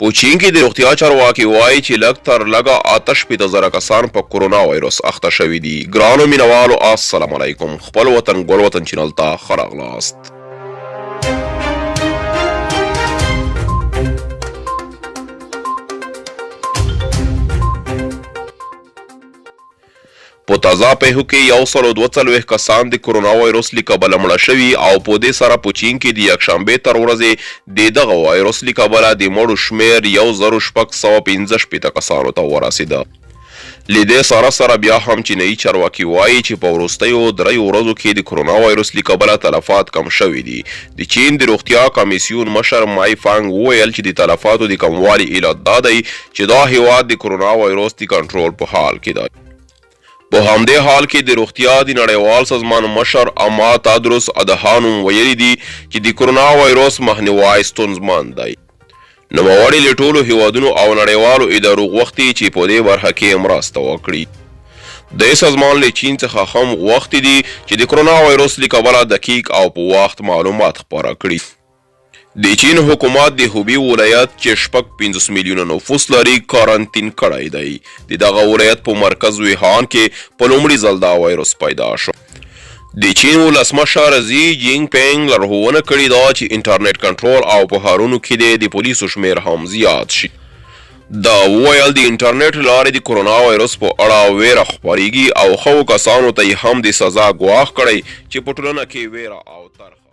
په چین کې د روغتیا چارواکي وایي چې لږ تر لږه 88,000 کسان په کورونا وایرس اخته شوي دي. ګرانو مینوالو السلام علیکم. خپل وطن ګل وطن چینل ته ښه راغلاست. په تازه پیښو کې 142 کسان د کورونا وایرس له کبله مړه شوي او په دې سره په چین کې د یکشنبې تر ورځې د دغه وایرس له کبله د مړو شمیر 1615 کسانو ته ورسېده. له دې سره بیا هم چینایي چارواکي وایي چې په وروستیو 3 ورځو کې د کورونا وایرس له کبله تلفات کم شوي دي. د چین د روغتیا کمیسیون مشر مای فانګ وویل چې د تلفاتو د کموالي علت دا دی چې دا هیواد د کورونا وایرس د کنټرول په حال کې دی. په همدې حال کې د روغتیا د نړیوال سازمان مشر اما تدرس ادهانوم ویلي دي چې د کورونا وایرس مخنیوی ستونزمن دی. نوموړي له ټولو هیوادونو او نړیوالو ادارو غوښتي چې په دې برخه کې مرسته وکړي. د سازمان له چین څخه هم غوښتي دي چې د کورونا وایرس له کبله دقیق او په وخت معلومات خپاره کړي. د چین حکومت د هوبی ولایت چې 50 میلیونه نفوس لري کارانتین کړی دی. د دغه ولایت په مرکز ووهان کې په لومړي ځل دا وایرس پیدا شو. د چین ولسمشر زی جینګ پینګ لارښوونه کړې ده چې انټرنیټ کنټرول او په ښارونو کې د پولیسو شمیر هم زیات شي. دا وویل د انټرنیټ لارې د کورونا وایرس په اړه ویره خپریږي او ښو کسانو ته یې هم د سزا ګواښ کړی چې په ټولنه کې ویره او ترخه